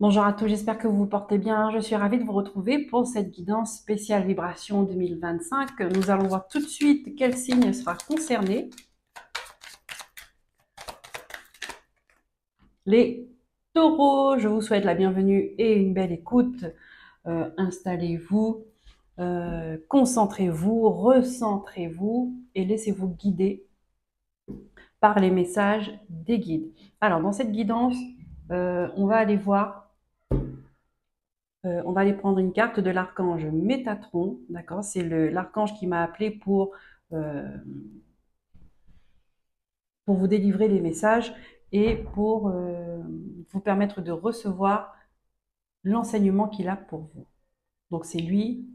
Bonjour à tous, j'espère que vous vous portez bien. Je suis ravie de vous retrouver pour cette guidance spéciale vibration 2025. Nous allons voir tout de suite quel signe sera concerné. Les taureaux, je vous souhaite la bienvenue et une belle écoute. Installez-vous, concentrez-vous, recentrez-vous et laissez-vous guider par les messages des guides. Alors, dans cette guidance, on va aller voir. On va aller prendre une carte de l'archange Métatron, d'accord? C'est l'archange qui m'a appelé euh, pour vous délivrer les messages et pour vous permettre de recevoir l'enseignement qu'il a pour vous. Donc c'est lui,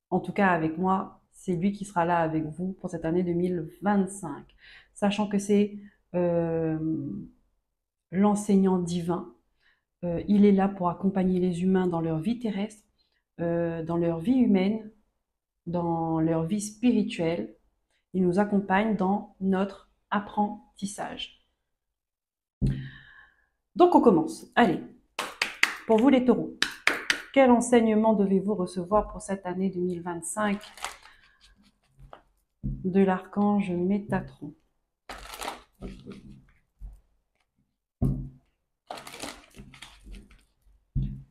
en tout cas avec moi, c'est lui qui sera là avec vous pour cette année 2025. Sachant que c'est euh, l'enseignant divin. Il est là pour accompagner les humains dans leur vie terrestre, dans leur vie humaine, dans leur vie spirituelle. Il nous accompagne dans notre apprentissage. Donc on commence. Allez, pour vous les taureaux, quel enseignement devez-vous recevoir pour cette année 2025 de l'archange Métatron?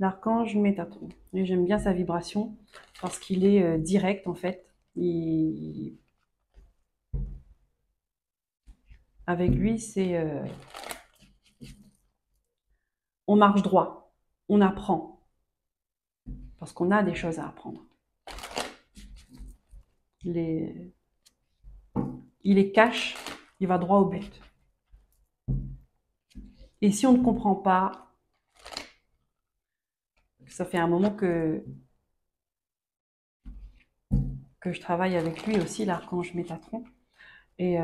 L'archange Métatron. Et j'aime bien sa vibration parce qu'il est direct en fait. Avec lui, c'est on marche droit, on apprend parce qu'on a des choses à apprendre. Il est cash, il va droit au but. Et si on ne comprend pas, ça fait un moment que je travaille avec lui aussi, l'archange Métatron. Et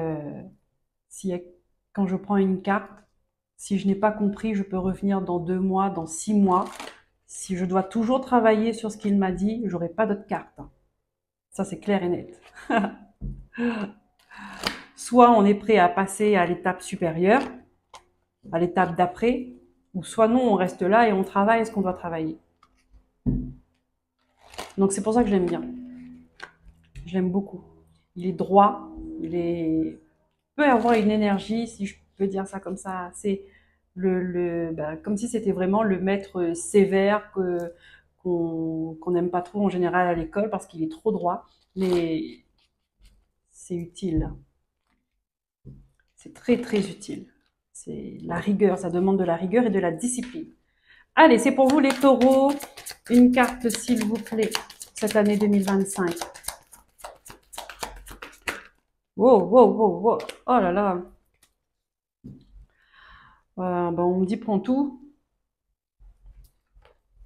quand je prends une carte, si je n'ai pas compris, je peux revenir dans 2 mois, dans 6 mois. Si je dois toujours travailler sur ce qu'il m'a dit, j'aurai pas d'autres cartes. Ça, c'est clair et net. Soit on est prêt à passer à l'étape supérieure, à l'étape d'après, ou soit non, on reste là et on travaille ce qu'on doit travailler. Donc c'est pour ça que je l'aime bien. Je l'aime beaucoup. Il est droit, il peut avoir une énergie, si je peux dire ça comme ça. C'est comme si c'était vraiment le maître sévère qu'on n'aime pas trop en général à l'école parce qu'il est trop droit. Mais c'est utile. C'est très très utile. C'est la rigueur, ça demande de la rigueur et de la discipline. Allez, c'est pour vous les taureaux. Une carte s'il vous plaît, cette année 2025. Wow, wow, wow, wow. Oh là là. On me dit prends tout.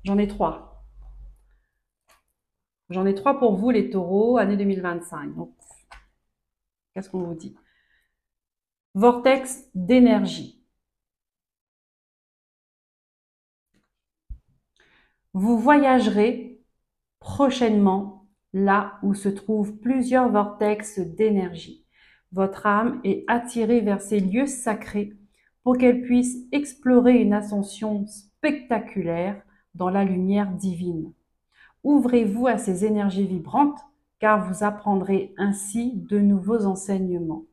J'en ai 3. J'en ai 3 pour vous les taureaux, année 2025. Donc, qu'est-ce qu'on vous dit? Vortex d'énergie. Vous voyagerez prochainement là où se trouvent plusieurs vortex d'énergie. Votre âme est attirée vers ces lieux sacrés pour qu'elle puisse explorer une ascension spectaculaire dans la lumière divine. Ouvrez-vous à ces énergies vibrantes car vous apprendrez ainsi de nouveaux enseignements.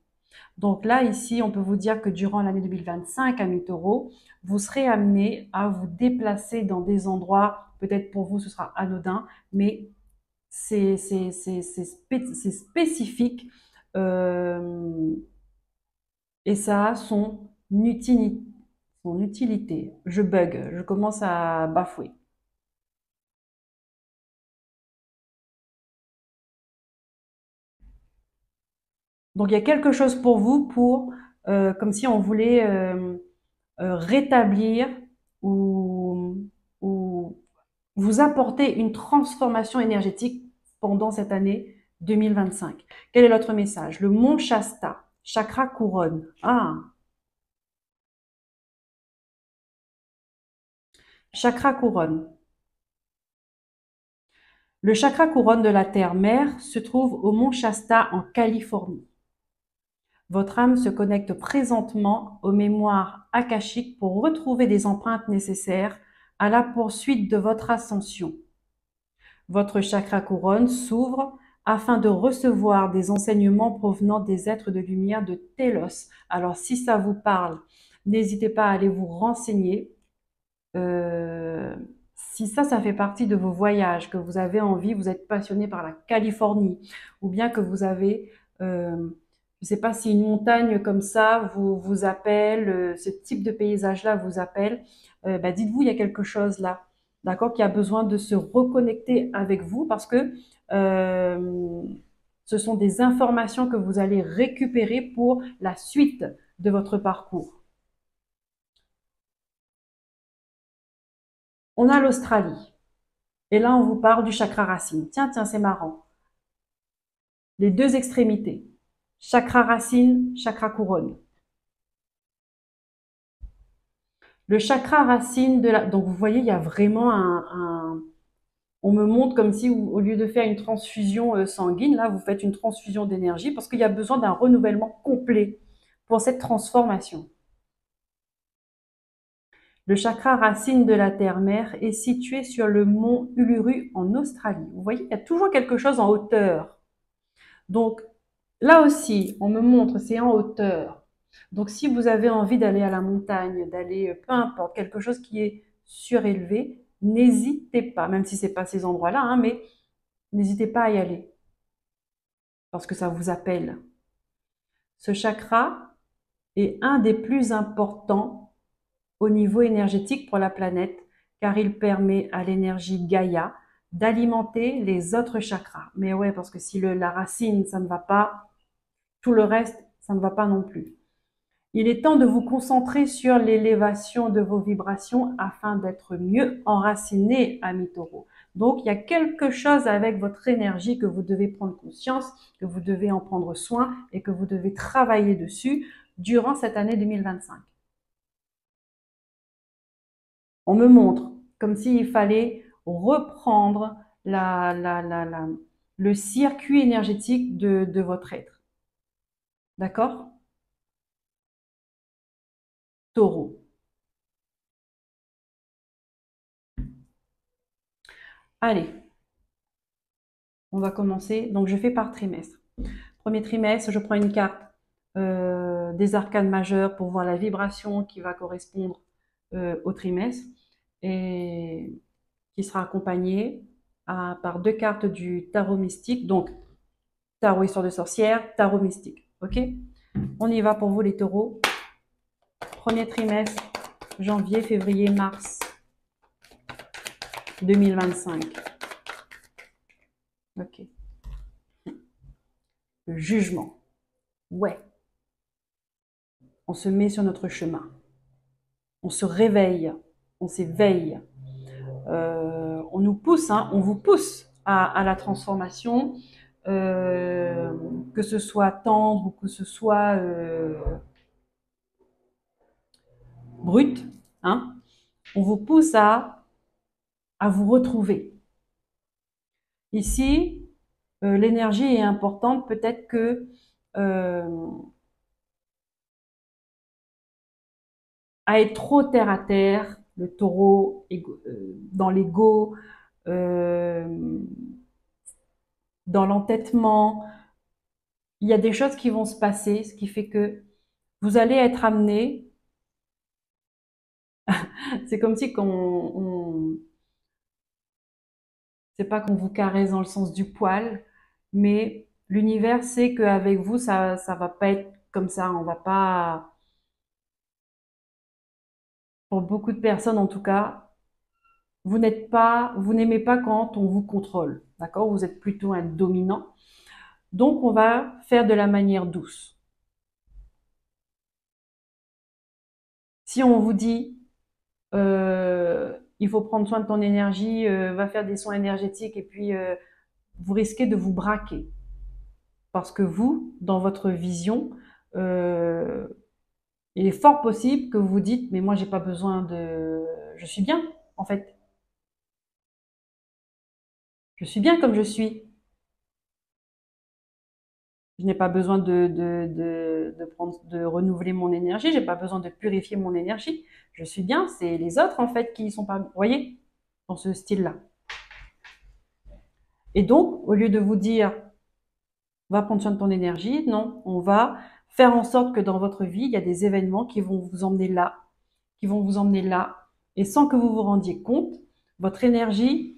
Donc là, ici, on peut vous dire que durant l'année 2025, amis taureaux, vous serez amené à vous déplacer dans des endroits, peut-être pour vous ce sera anodin, mais c'est spécifique et ça a son utilité. Je bug, je commence à bafouer. Donc il y a quelque chose pour vous comme si on voulait rétablir ou, ou vous apporter une transformation énergétique pendant cette année 2025. Quel est votre message? Le mont Shasta, chakra couronne. Ah, chakra couronne. Le chakra couronne de la Terre-Mère se trouve au mont Shasta en Californie. Votre âme se connecte présentement aux mémoires akashiques pour retrouver des empreintes nécessaires à la poursuite de votre ascension. Votre chakra couronne s'ouvre afin de recevoir des enseignements provenant des êtres de lumière de Télos. Alors, si ça vous parle, n'hésitez pas à aller vous renseigner. Si ça fait partie de vos voyages, que vous avez envie, vous êtes passionné par la Californie, ou bien que vous avez, je ne sais pas si une montagne comme ça vous appelle, ce type de paysage-là vous appelle, dites-vous, il y a quelque chose là, d'accord, qui a besoin de se reconnecter avec vous parce que ce sont des informations que vous allez récupérer pour la suite de votre parcours. On a l'Australie. Et là, on vous parle du chakra racine. Tiens, c'est marrant. Les deux extrémités. Chakra racine, chakra couronne. Le chakra racine de la... Donc, vous voyez, il y a vraiment on me montre comme si, au lieu de faire une transfusion sanguine, là, vous faites une transfusion d'énergie parce qu'il y a besoin d'un renouvellement complet pour cette transformation. Le chakra racine de la terre-mère est situé sur le mont Uluru en Australie. Vous voyez, il y a toujours quelque chose en hauteur. Donc, là aussi, on me montre, c'est en hauteur. Donc, si vous avez envie d'aller à la montagne, d'aller, peu importe, quelque chose qui est surélevé, n'hésitez pas, même si c'est pas ces endroits-là, hein, mais n'hésitez pas à y aller, parce que ça vous appelle. Ce chakra est un des plus importants au niveau énergétique pour la planète, car il permet à l'énergie Gaïa d'alimenter les autres chakras. Mais ouais, parce que si la racine, ça ne va pas, tout le reste, ça ne va pas non plus. Il est temps de vous concentrer sur l'élévation de vos vibrations afin d'être mieux enraciné, ami Taureau. Donc, il y a quelque chose avec votre énergie que vous devez prendre conscience, que vous devez en prendre soin et que vous devez travailler dessus durant cette année 2025. On me montre comme s'il fallait reprendre le circuit énergétique de votre être. D'accord? Taureau. Allez, on va commencer. Donc, je fais par trimestre. Premier trimestre, je prends une carte des arcanes majeures pour voir la vibration qui va correspondre au trimestre et qui sera accompagnée par deux cartes du tarot mystique. Donc, tarot histoire de sorcière, tarot mystique. Ok? On y va pour vous les taureaux. Premier trimestre, janvier, février, mars 2025. Ok. Le jugement. Ouais. On se met sur notre chemin. On se réveille. On s'éveille. On nous pousse, hein, on vous pousse à la transformation, que ce soit tendre ou que ce soit brut, hein, on vous pousse à vous retrouver. Ici, l'énergie est importante, peut-être que à être trop terre à terre, le taureau dans l'ego, dans l'entêtement, il y a des choses qui vont se passer, ce qui fait que vous allez être amené. C'est comme si c'est pas qu'on vous caresse dans le sens du poil, mais l'univers sait qu'avec vous, ça va pas être comme ça. On va pas, pour beaucoup de personnes en tout cas, vous n'aimez pas quand on vous contrôle. D'accord? Vous êtes plutôt un dominant. Donc, on va faire de la manière douce. Si on vous dit, il faut prendre soin de ton énergie, va faire des soins énergétiques et puis vous risquez de vous braquer. Parce que vous, dans votre vision, il est fort possible que vous vous dites, mais moi, j'ai pas besoin de... Je suis bien, en fait. Je suis bien comme je suis. Je n'ai pas besoin de renouveler mon énergie. J'ai pas besoin de purifier mon énergie. Je suis bien. C'est les autres, en fait, qui sont pas, vous voyez, dans ce style-là. Et donc, au lieu de vous dire, va prendre soin de ton énergie, non, on va faire en sorte que dans votre vie, il y a des événements qui vont vous emmener là, qui vont vous emmener là. Et sans que vous vous rendiez compte, votre énergie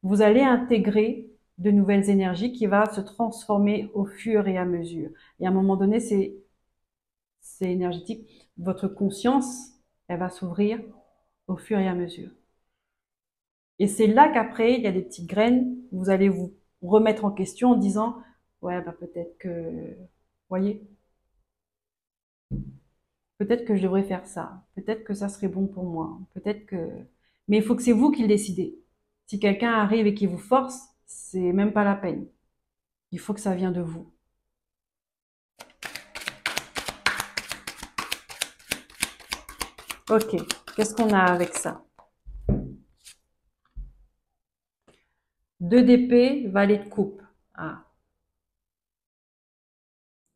vous allez intégrer de nouvelles énergies qui va se transformer au fur et à mesure. Et à un moment donné, c'est énergétique. Votre conscience, elle va s'ouvrir au fur et à mesure. Et c'est là qu'après, il y a des petites graines, vous allez vous remettre en question en disant, ouais, bah peut-être que, voyez, peut-être que je devrais faire ça, peut-être que ça serait bon pour moi, peut-être que... Mais il faut que c'est vous qui le décidez. Si quelqu'un arrive et qui vous force, c'est même pas la peine. Il faut que ça vienne de vous. Ok, qu'est-ce qu'on a avec ça? 2 d'épée, valet de coupe. Ah.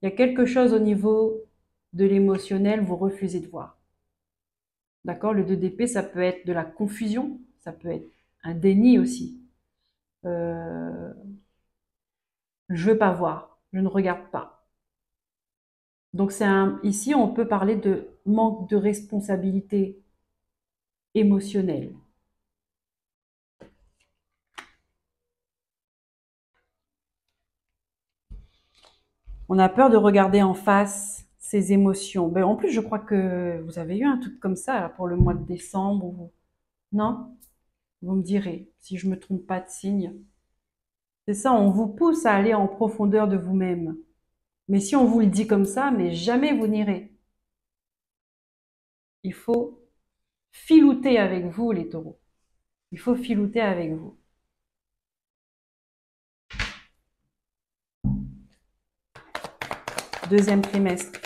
Il y a quelque chose au niveau de l'émotionnel, vous refusez de voir. D'accord? Le 2 d'épée, ça peut être de la confusion, ça peut être un déni aussi. Je veux pas voir, je ne regarde pas. Donc ici, on peut parler de manque de responsabilité émotionnelle. On a peur de regarder en face ses émotions. Ben, en plus, je crois que vous avez eu un truc comme ça là, pour le mois de décembre. Non? Vous me direz, si je me trompe pas de signe. C'est ça, on vous pousse à aller en profondeur de vous-même. Mais si on vous le dit comme ça, mais jamais vous n'irez. Il faut filouter avec vous, les taureaux. Il faut filouter avec vous. Deuxième trimestre.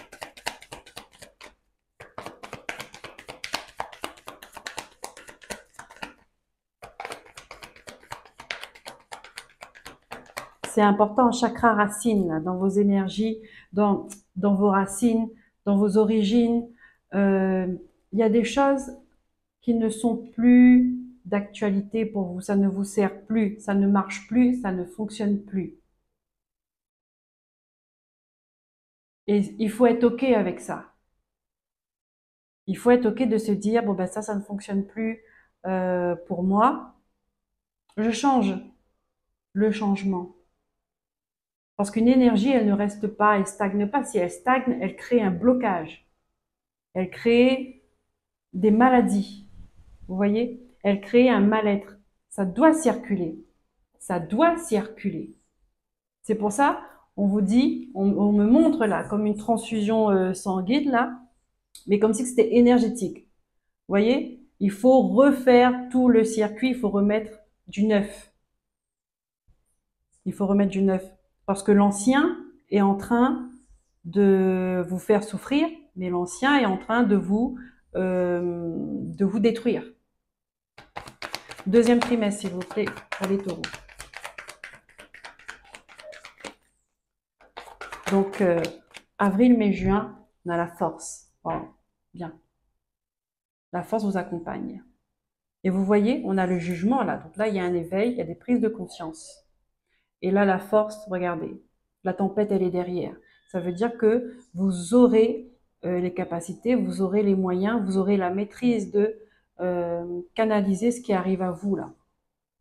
C'est important, chakra racine, là, dans vos énergies, dans vos racines, dans vos origines. Il y a des choses qui ne sont plus d'actualité pour vous. Ça ne vous sert plus, ça ne marche plus, ça ne fonctionne plus. Et il faut être OK avec ça. Il faut être OK de se dire, bon ben ça ne fonctionne plus pour moi. Je change. Le changement. Parce qu'une énergie, elle ne reste pas, elle stagne pas. Si elle stagne, elle crée un blocage. Elle crée des maladies. Vous voyez? Elle crée un mal-être. Ça doit circuler. Ça doit circuler. C'est pour ça, on vous dit, on me montre là, comme une transfusion sanguine là, mais comme si c'était énergétique. Vous voyez? Il faut refaire tout le circuit, il faut remettre du neuf. Il faut remettre du neuf. Parce que l'ancien est en train de vous faire souffrir, mais l'ancien est en train de vous détruire. Deuxième trimestre, s'il vous plaît, pour les taureaux. Donc, avril, mai, juin, on a la force. Wow, bien. La force vous accompagne. Et vous voyez, on a le jugement là. Donc là, il y a un éveil, il y a des prises de conscience. Et là, la force, regardez, la tempête, elle est derrière. Ça veut dire que vous aurez les capacités, vous aurez les moyens, vous aurez la maîtrise de canaliser ce qui arrive à vous là.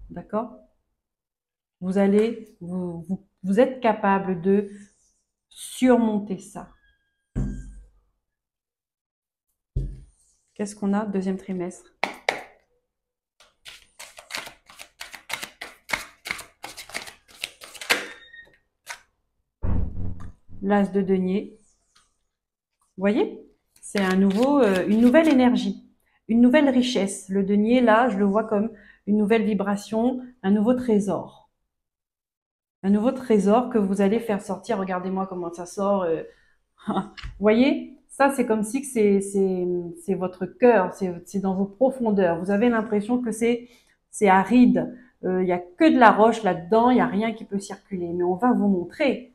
D'accord? Vous êtes capable de surmonter ça. Qu'est-ce qu'on a? Deuxième trimestre. L'as de denier. Vous voyez? C'est une nouvelle énergie, une nouvelle richesse. Le denier, là, je le vois comme une nouvelle vibration, un nouveau trésor. Un nouveau trésor que vous allez faire sortir. Regardez-moi comment ça sort. Vous voyez? Ça, c'est comme si c'est votre cœur, c'est dans vos profondeurs. Vous avez l'impression que c'est aride. Il y a que de la roche là-dedans, il n'y a rien qui peut circuler. Mais on va vous montrer.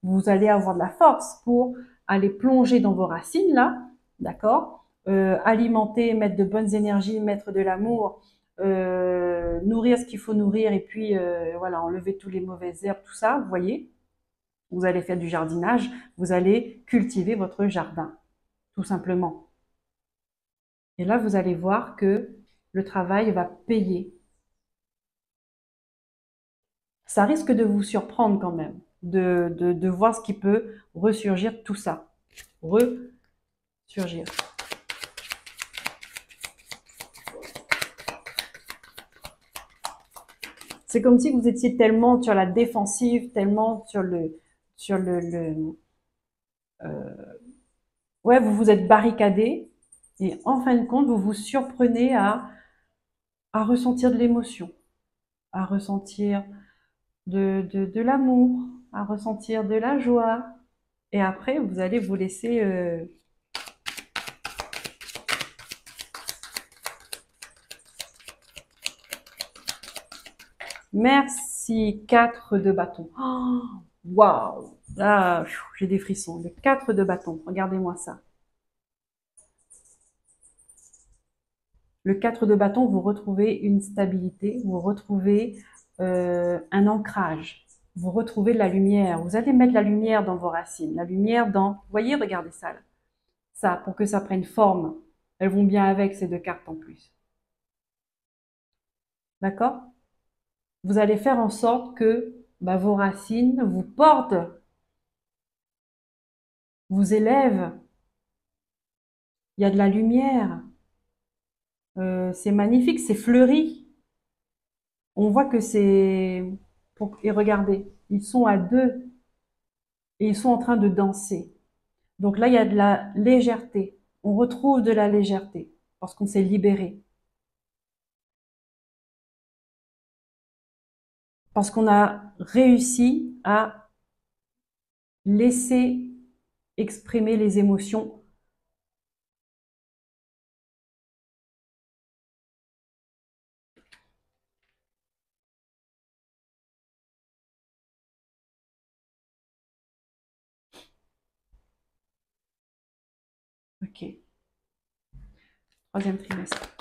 vous allez avoir de la force pour aller plonger dans vos racines là, d'accord, alimenter, mettre de bonnes énergies, mettre de l'amour, nourrir ce qu'il faut nourrir et puis voilà, enlever tous les mauvaises herbes, tout ça, vous voyez. Vous allez faire du jardinage, vous allez cultiver votre jardin, tout simplement. Et là, vous allez voir que le travail va payer. Ça risque de vous surprendre quand même, de voir ce qui peut ressurgir tout ça. Ressurgir. C'est comme si vous étiez tellement sur la défensive, tellement ouais, vous vous êtes barricadé et en fin de compte, vous vous surprenez à ressentir de l'émotion, à ressentir de l'amour, à ressentir de la joie. Et après, vous allez vous laisser... Merci, 4 de bâton. Waouh, là, j'ai des frissons. Le 4 de bâton, regardez-moi ça. Le 4 de bâton, vous retrouvez une stabilité, vous retrouvez un ancrage, vous retrouvez de la lumière. Vous allez mettre la lumière dans vos racines, la lumière dans... Vous voyez, regardez ça, là. Ça, pour que ça prenne forme. Elles vont bien avec ces 2 cartes en plus. D'accord? Vous allez faire en sorte que vos racines vous portent, vous élèvent. Il y a de la lumière. C'est magnifique, c'est fleuri. On voit que c'est... Et regardez, ils sont à 2 et ils sont en train de danser. Donc là, il y a de la légèreté. On retrouve de la légèreté parce qu'on s'est libéré. Parce qu'on a réussi à laisser exprimer les émotions. Ok. Troisième trimestre.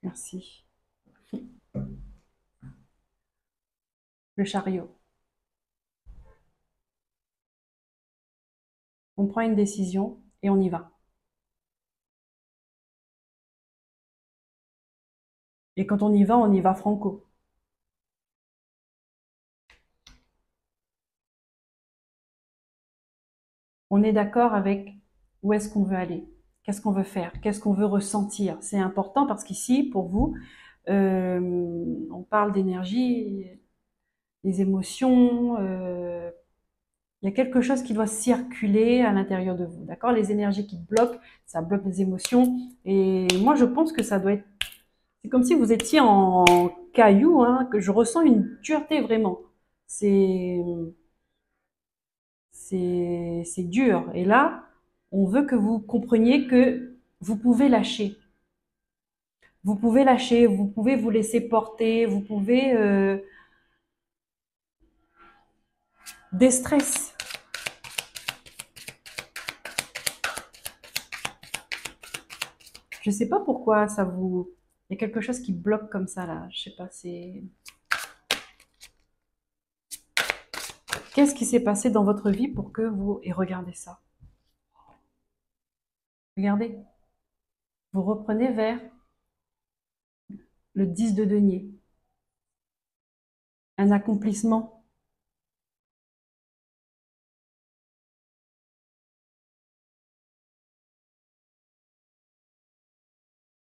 Merci. Le chariot. On prend une décision et on y va. Et quand on y va franco. On est d'accord avec où est-ce qu'on veut aller, qu'est-ce qu'on veut faire, qu'est-ce qu'on veut ressentir. C'est important parce qu'ici, pour vous, on parle d'énergie, des émotions, il y a quelque chose qui doit circuler à l'intérieur de vous, d'accord? Les énergies qui bloquent, ça bloque les émotions. Et moi, je pense que ça doit être... C'est comme si vous étiez en caillou, hein, que je ressens une dureté vraiment. C'est c'est dur. Et là, on veut que vous compreniez que vous pouvez lâcher. Vous pouvez lâcher, vous pouvez vous laisser porter, vous pouvez déstress. Je sais pas pourquoi ça vous... Il y a quelque chose qui bloque comme ça là. Je sais pas, c'est... Qu'est-ce qui s'est passé dans votre vie pour que vous... Et regardez ça. Regardez. Vous reprenez vers le 10 de denier. Un accomplissement.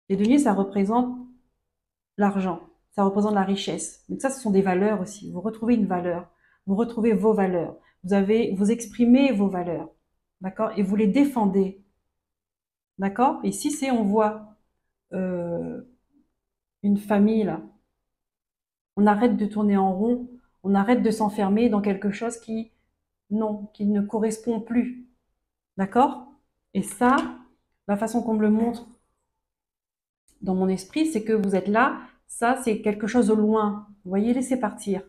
Les deniers, ça représente l'argent. Ça représente la richesse. Donc ça, ce sont des valeurs aussi. Vous retrouvez une valeur. Vous retrouvez vos valeurs. Vous exprimez vos valeurs. D'accord? Et vous les défendez. D'accord? Et si c'est, on voit euh, une famille là, on arrête de tourner en rond, on arrête de s'enfermer dans quelque chose qui non, qui ne correspond plus. D'accord? Et ça, la façon qu'on me le montre dans mon esprit, c'est que vous êtes là, ça c'est quelque chose au loin. Vous voyez, laissez partir.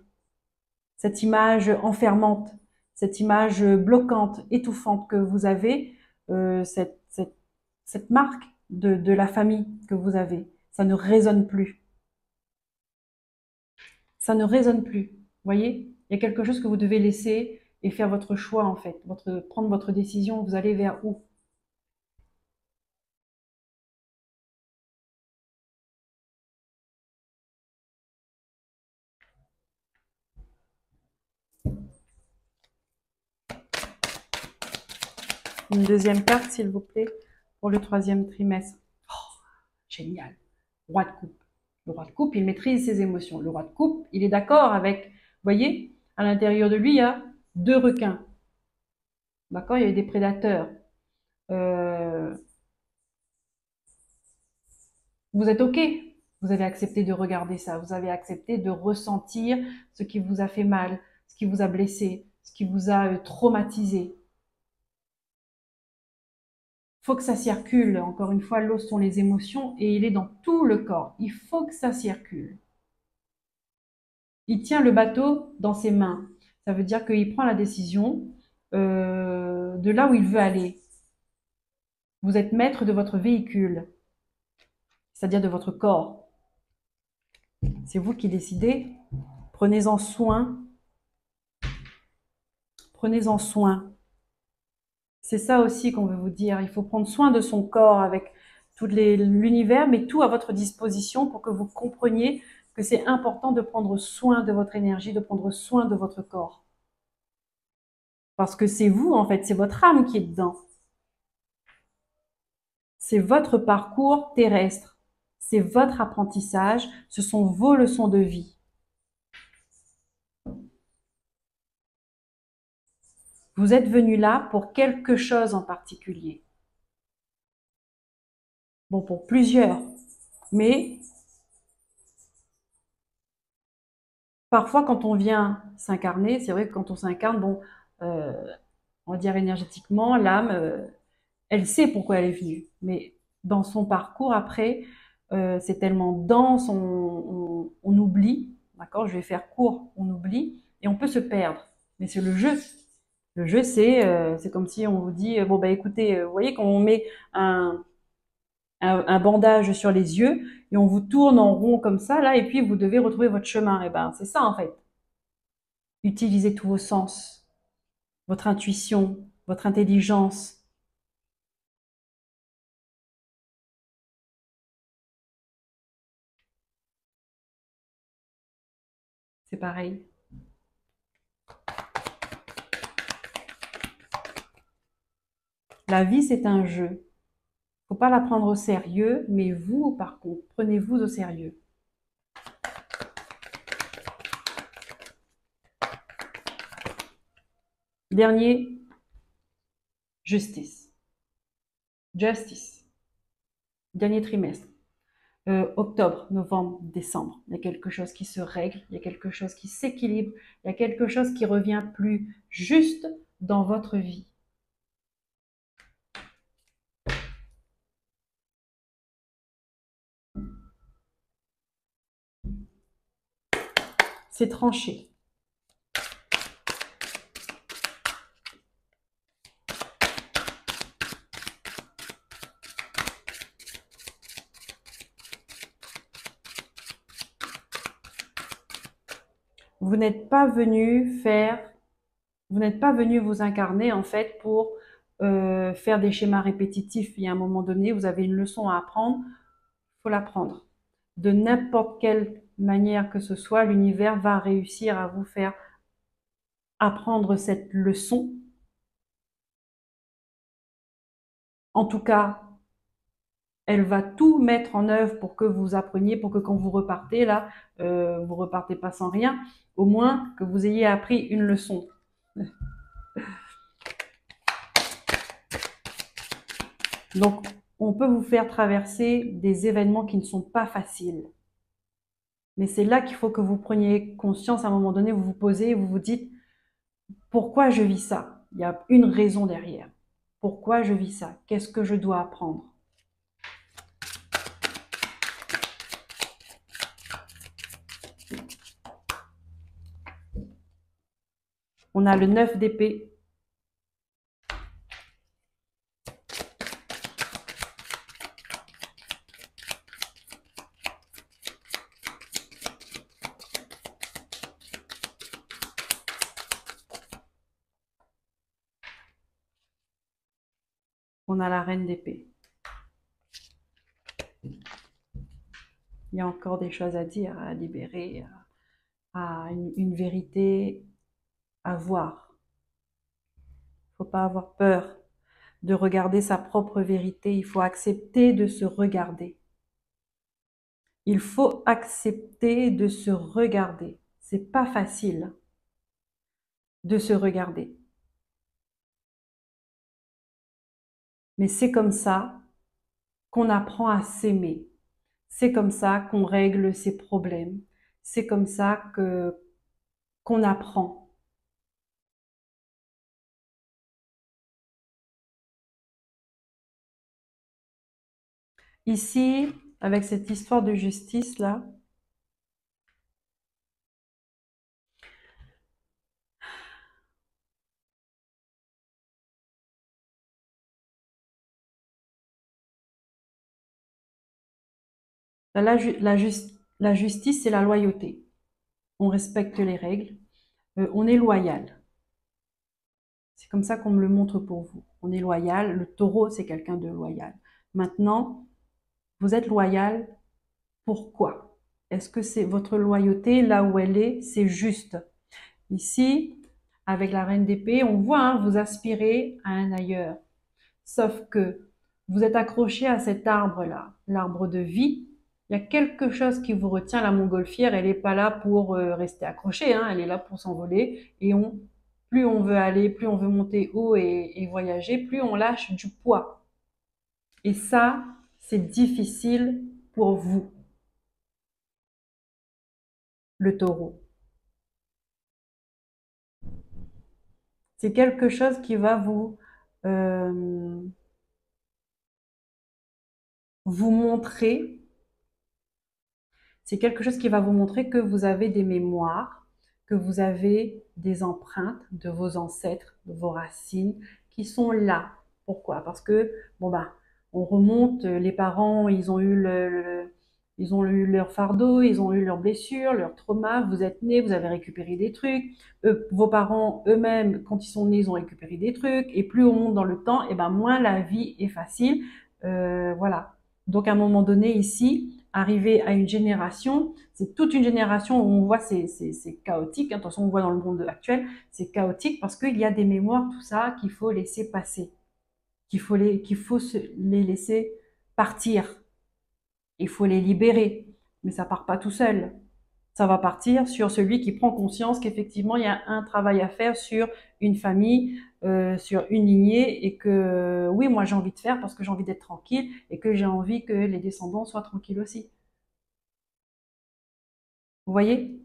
Cette image enfermante, cette image bloquante, étouffante que vous avez, cette marque de la famille que vous avez, ça ne résonne plus. Ça ne résonne plus. Vous voyez? Il y a quelque chose que vous devez laisser et faire votre choix en fait, prendre votre décision, vous allez vers où? Une deuxième carte, s'il vous plaît, pour le troisième trimestre. Oh, génial. Roi de coupe. Le roi de coupe, il maîtrise ses émotions. Le roi de coupe, il est d'accord avec, vous voyez, à l'intérieur de lui, il y a deux requins. D'accord? Il y a des prédateurs. Euh, vous êtes OK. Vous avez accepté de regarder ça. Vous avez accepté de ressentir ce qui vous a fait mal, ce qui vous a blessé, ce qui vous a traumatisé. Faut que ça circule. Encore une fois, l'eau sont les émotions et il est dans tout le corps. Il faut que ça circule. Il tient le bateau dans ses mains. Ça veut dire qu'il prend la décision de là où il veut aller. Vous êtes maître de votre véhicule, c'est-à-dire de votre corps. C'est vous qui décidez. Prenez-en soin. Prenez-en soin. C'est ça aussi qu'on veut vous dire. Il faut prendre soin de son corps avec tout l'univers, mais tout à votre disposition pour que vous compreniez que c'est important de prendre soin de votre énergie, de prendre soin de votre corps. Parce que c'est vous, en fait, c'est votre âme qui est dedans. C'est votre parcours terrestre. C'est votre apprentissage. Ce sont vos leçons de vie. Vous êtes venu là pour quelque chose en particulier. Bon, pour plusieurs. Mais parfois, quand on vient s'incarner, c'est vrai que quand on s'incarne, bon, euh, on va dire énergétiquement, l'âme, elle sait pourquoi elle est venue. Mais dans son parcours, après, c'est tellement dense, on oublie. D'accord? Je vais faire court, on oublie et on peut se perdre. Mais c'est le jeu. Le jeu, c'est comme si on vous dit, bon, bah écoutez, vous voyez, quand on met un bandage sur les yeux et on vous tourne en rond comme ça, là, et puis vous devez retrouver votre chemin. Et ben, c'est ça, en fait. Utilisez tous vos sens, votre intuition, votre intelligence. C'est pareil. La vie, c'est un jeu. Faut pas la prendre au sérieux, mais vous, par contre, prenez-vous au sérieux. Dernier, justice. Justice. Dernier trimestre. Octobre, novembre, décembre. Il y a quelque chose qui se règle, il y a quelque chose qui s'équilibre, il y a quelque chose qui revient plus juste dans votre vie. C'est tranché. Vous n'êtes pas venu vous n'êtes pas venu vous incarner en fait pour faire des schémas répétitifs. Il y a un moment donné, vous avez une leçon à apprendre, il faut l'apprendre. De n'importe quelle manière que ce soit, l'univers va réussir à vous faire apprendre cette leçon. En tout cas, elle va tout mettre en œuvre pour que vous appreniez, pour que quand vous repartez là, vous repartez pas sans rien, au moins que vous ayez appris une leçon. Donc, on peut vous faire traverser des événements qui ne sont pas faciles. Mais c'est là qu'il faut que vous preniez conscience à un moment donné, vous vous posez, vous vous dites, Pourquoi je vis ça? Il y a une raison derrière. Pourquoi je vis ça? Qu'est-ce que je dois apprendre? On a le 9 d'épée. On a la reine d'épée. Il y a encore des choses à dire, à libérer, à une vérité à voir. Il ne faut pas avoir peur de regarder sa propre vérité. Il faut accepter de se regarder. Il faut accepter de se regarder. C'est pas facile de se regarder. Mais c'est comme ça qu'on apprend à s'aimer. C'est comme ça qu'on règle ses problèmes. C'est comme ça qu'on apprend. Ici, avec cette histoire de justice là, la justice, c'est la loyauté. On respecte les règles, on est loyal. C'est comme ça qu'on me le montre pour vous. On est loyal. Le taureau, c'est quelqu'un de loyal. Maintenant, vous êtes loyal. Pourquoi? Est-ce que c'est votre loyauté, là où elle est, c'est juste? Ici, avec la reine d'épée, on voit, hein, vous aspirez à un ailleurs. Sauf que vous êtes accroché à cet arbre-là, l'arbre de vie. Il y a quelque chose qui vous retient. La montgolfière, elle n'est pas là pour rester accrochée, hein, elle est là pour s'envoler. Et plus on veut aller, plus on veut monter haut et voyager, plus on lâche du poids. Et ça, c'est difficile pour vous, le taureau. C'est quelque chose qui va vous montrer, c'est quelque chose qui va vous montrer que vous avez des mémoires, que vous avez des empreintes de vos ancêtres, de vos racines, qui sont là. Pourquoi? Parce que, bon ben, on remonte, les parents, ils ont eu ils ont eu leur fardeau, ils ont eu leurs blessures, leurs traumas, vous êtes nés, vous avez récupéré des trucs, vos parents eux-mêmes, quand ils sont nés, ils ont récupéré des trucs, et plus on monte dans le temps, et ben moins la vie est facile. Voilà. Donc à un moment donné, ici, arriver à une génération, c'est toute une génération où on voit c'est chaotique, hein. De toute façon, on voit dans le monde actuel, c'est chaotique parce qu'il y a des mémoires, tout ça, qu'il faut laisser passer, qu'il faut les laisser partir. Il faut les libérer, mais ça part pas tout seul. Ça va partir sur celui qui prend conscience qu'effectivement, il y a un travail à faire sur une famille, sur une lignée, et que oui, moi j'ai envie de faire parce que j'ai envie d'être tranquille et que j'ai envie que les descendants soient tranquilles aussi. Vous voyez?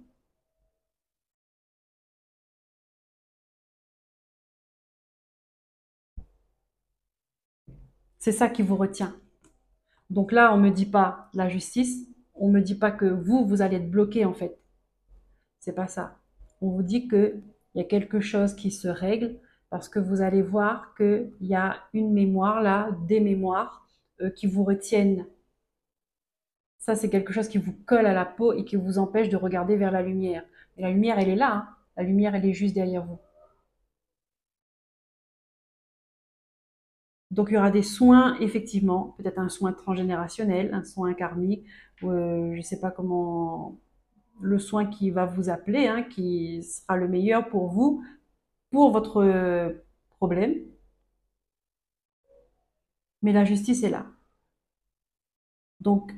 C'est ça qui vous retient. Donc là, on me dit pas la justice, on me dit pas que vous allez être bloqué en fait. C'est pas ça. On vous dit que il y a quelque chose qui se règle parce que vous allez voir qu'il y a une mémoire là, des mémoires qui vous retiennent. Ça, c'est quelque chose qui vous colle à la peau et qui vous empêche de regarder vers la lumière. Et la lumière, elle est là, hein. La lumière, elle est juste derrière vous. Donc, il y aura des soins, effectivement, peut-être un soin transgénérationnel, un soin karmique, je ne sais pas comment, le soin qui va vous appeler, hein, qui sera le meilleur pour vous, pour votre problème. Mais la justice est là. Donc,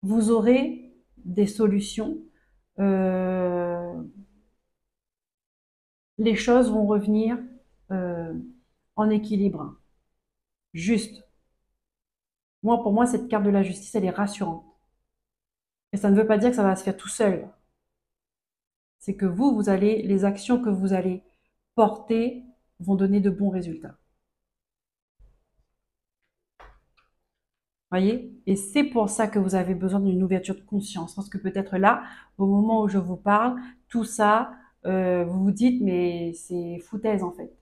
vous aurez des solutions. Euh, les choses vont revenir euh, en équilibre. Juste. Moi, pour moi, cette carte de la justice, elle est rassurante. Et ça ne veut pas dire que ça va se faire tout seul. c'est que vous allez, les actions que vous allez porter vont donner de bons résultats. Voyez? Et c'est pour ça que vous avez besoin d'une ouverture de conscience. Parce que peut-être là, au moment où je vous parle, tout ça, vous vous dites, mais c'est foutaise en fait.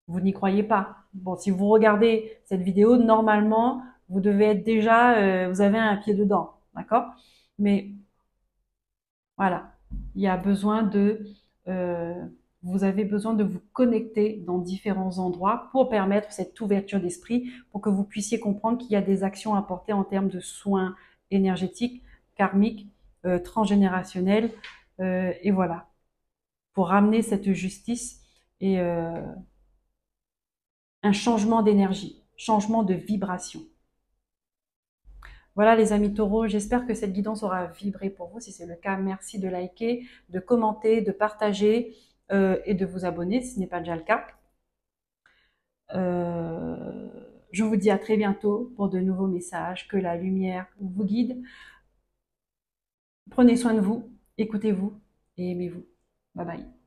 Vous n'y croyez pas. Bon, si vous regardez cette vidéo, normalement, vous devez être déjà, vous avez un pied dedans, d'accord? Mais voilà, il y a besoin de, euh, vous avez besoin de vous connecter dans différents endroits pour permettre cette ouverture d'esprit, pour que vous puissiez comprendre qu'il y a des actions à porter en termes de soins énergétiques, karmiques, transgénérationnels, et voilà, pour ramener cette justice et un changement d'énergie, changement de vibration. Voilà les amis taureaux, j'espère que cette guidance aura vibré pour vous. Si c'est le cas, merci de liker, de commenter, de partager et de vous abonner si ce n'est pas déjà le cas. Je vous dis à très bientôt pour de nouveaux messages. Que la lumière vous guide. Prenez soin de vous, écoutez-vous et aimez-vous. Bye bye.